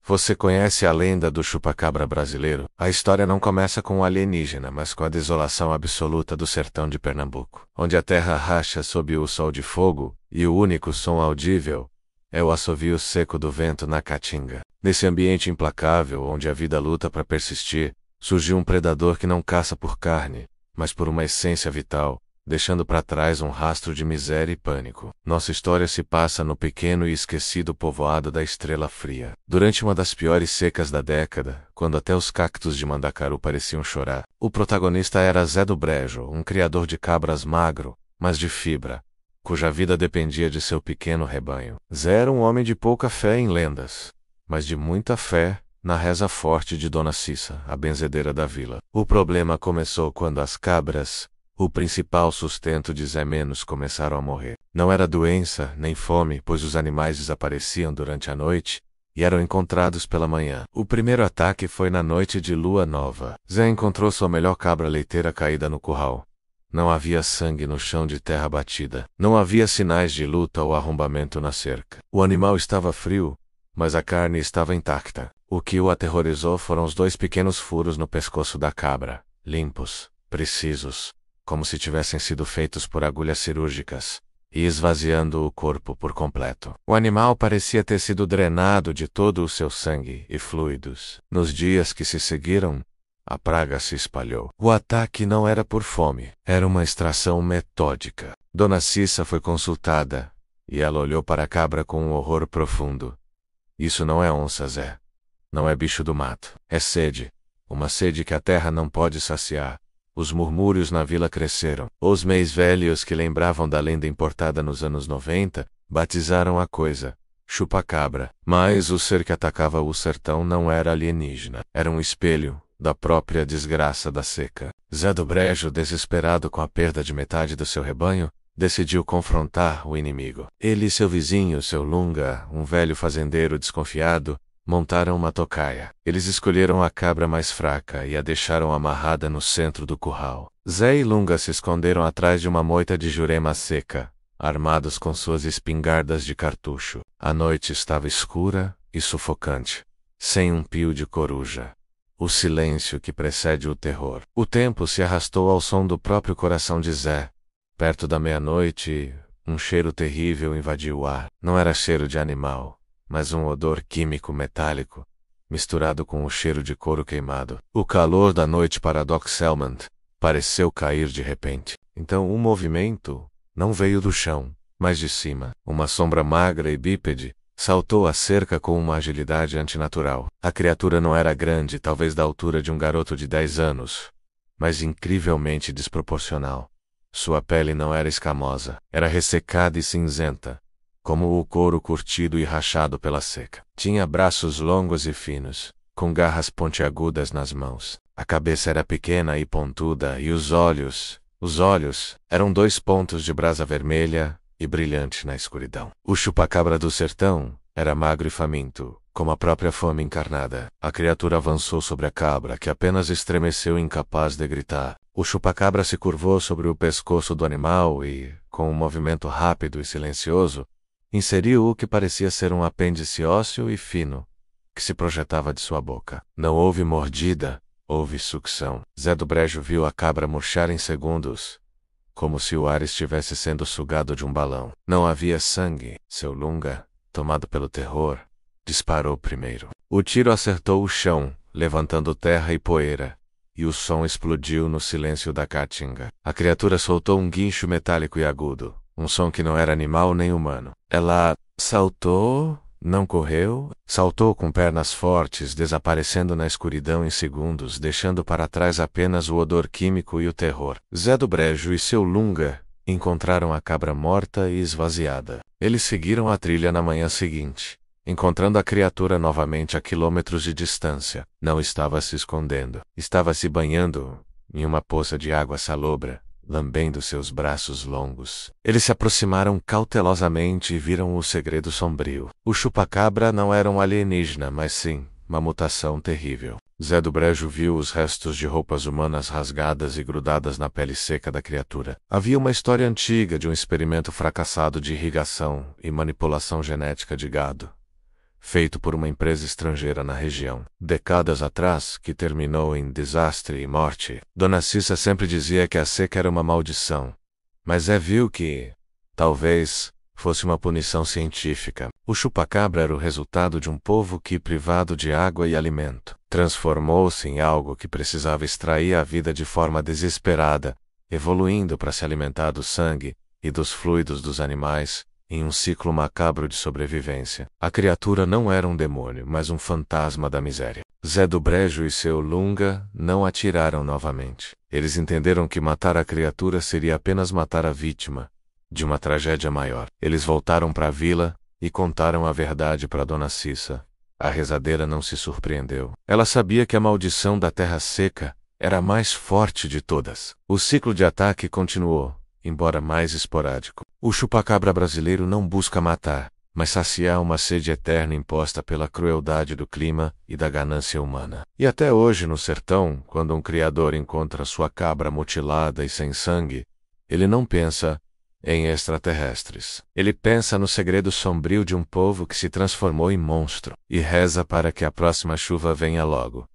Você conhece a lenda do chupacabra brasileiro? A história não começa com um alienígena, mas com a desolação absoluta do sertão de Pernambuco, onde a terra racha sob o sol de fogo, e o único som audível é o assovio seco do vento na caatinga. Nesse ambiente implacável, onde a vida luta para persistir, surgiu um predador que não caça por carne, mas por uma essência vital, deixando para trás um rastro de miséria e pânico. Nossa história se passa no pequeno e esquecido povoado da Estrela Fria. Durante uma das piores secas da década, quando até os cactos de Mandacaru pareciam chorar, o protagonista era Zé do Brejo, um criador de cabras magro, mas de fibra, cuja vida dependia de seu pequeno rebanho. Zé era um homem de pouca fé em lendas, mas de muita fé na reza forte de Dona Cissa, a benzedeira da vila. O problema começou quando as cabras, o principal sustento de Zé Menos, começaram a morrer. Não era doença, nem fome, pois os animais desapareciam durante a noite e eram encontrados pela manhã. O primeiro ataque foi na noite de lua nova. Zé encontrou sua melhor cabra leiteira caída no curral. Não havia sangue no chão de terra batida. Não havia sinais de luta ou arrombamento na cerca. O animal estava frio, mas a carne estava intacta. O que o aterrorizou foram os 2 pequenos furos no pescoço da cabra, limpos, precisos, como se tivessem sido feitos por agulhas cirúrgicas, e esvaziando o corpo por completo. O animal parecia ter sido drenado de todo o seu sangue e fluidos. Nos dias que se seguiram, a praga se espalhou. O ataque não era por fome, era uma extração metódica. Dona Cissa foi consultada, e ela olhou para a cabra com um horror profundo. Isso não é onça, Zé. Não é bicho do mato. É sede. Uma sede que a terra não pode saciar. Os murmúrios na vila cresceram. Os mais velhos, que lembravam da lenda importada nos anos 90, batizaram a coisa chupacabra. Mas o ser que atacava o sertão não era alienígena. Era um espelho da própria desgraça da seca. Zé do Brejo, desesperado com a perda de metade do seu rebanho, decidiu confrontar o inimigo. Ele e seu vizinho, seu Lunga, um velho fazendeiro desconfiado, montaram uma tocaia. Eles escolheram a cabra mais fraca e a deixaram amarrada no centro do curral. Zé e Lunga se esconderam atrás de uma moita de jurema seca, armados com suas espingardas de cartucho. A noite estava escura e sufocante, sem um pio de coruja. O silêncio que precede o terror. O tempo se arrastou ao som do próprio coração de Zé. Perto da meia-noite, um cheiro terrível invadiu o ar. Não era cheiro de animal, mas um odor químico metálico, misturado com o cheiro de couro queimado. O calor da noite paradoxalmente pareceu cair de repente. Então um movimento não veio do chão, mas de cima. Uma sombra magra e bípede saltou a cerca com uma agilidade antinatural. A criatura não era grande, talvez da altura de um garoto de 10 anos, mas incrivelmente desproporcional. Sua pele não era escamosa, era ressecada e cinzenta, como o couro curtido e rachado pela seca. Tinha braços longos e finos, com garras pontiagudas nas mãos. A cabeça era pequena e pontuda, e os olhos, eram 2 pontos de brasa vermelha e brilhante na escuridão. O chupacabra do sertão era magro e faminto, como a própria fome encarnada. A criatura avançou sobre a cabra, que apenas estremeceu, incapaz de gritar. O chupacabra se curvou sobre o pescoço do animal e, com um movimento rápido e silencioso, inseriu o que parecia ser um apêndice ósseo e fino, que se projetava de sua boca. Não houve mordida, houve sucção. Zé do Brejo viu a cabra murchar em segundos, como se o ar estivesse sendo sugado de um balão. Não havia sangue. Seu Lunga, tomado pelo terror, disparou primeiro. O tiro acertou o chão, levantando terra e poeira, e o som explodiu no silêncio da caatinga. A criatura soltou um guincho metálico e agudo, um som que não era animal nem humano. Ela saltou, não correu, saltou com pernas fortes, desaparecendo na escuridão em segundos, deixando para trás apenas o odor químico e o terror. Zé do Brejo e seu Lunga encontraram a cabra morta e esvaziada. Eles seguiram a trilha na manhã seguinte, encontrando a criatura novamente a quilômetros de distância. Não estava se escondendo. Estava se banhando em uma poça de água salobra, lambendo seus braços longos. Eles se aproximaram cautelosamente e viram o segredo sombrio. O chupacabra não era um alienígena, mas sim uma mutação terrível. Zé do Brejo viu os restos de roupas humanas rasgadas e grudadas na pele seca da criatura. Havia uma história antiga de um experimento fracassado de irrigação e manipulação genética de gado, feito por uma empresa estrangeira na região. Décadas atrás, que terminou em desastre e morte. Dona Cissa sempre dizia que a seca era uma maldição. Mas viu que, talvez, fosse uma punição científica. O chupacabra era o resultado de um povo que, privado de água e alimento, transformou-se em algo que precisava extrair a vida de forma desesperada, evoluindo para se alimentar do sangue e dos fluidos dos animais, em um ciclo macabro de sobrevivência. A criatura não era um demônio, mas um fantasma da miséria. Zé do Brejo e seu Lunga não atiraram novamente. Eles entenderam que matar a criatura seria apenas matar a vítima de uma tragédia maior. Eles voltaram para a vila e contaram a verdade para Dona Cissa. A rezadeira não se surpreendeu. Ela sabia que a maldição da terra seca era a mais forte de todas. O ciclo de ataque continuou, embora mais esporádico. O chupacabra brasileiro não busca matar, mas saciar uma sede eterna imposta pela crueldade do clima e da ganância humana. E até hoje no sertão, quando um criador encontra sua cabra mutilada e sem sangue, ele não pensa em extraterrestres. Ele pensa no segredo sombrio de um povo que se transformou em monstro e reza para que a próxima chuva venha logo,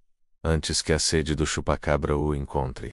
antes que a sede do chupacabra o encontre.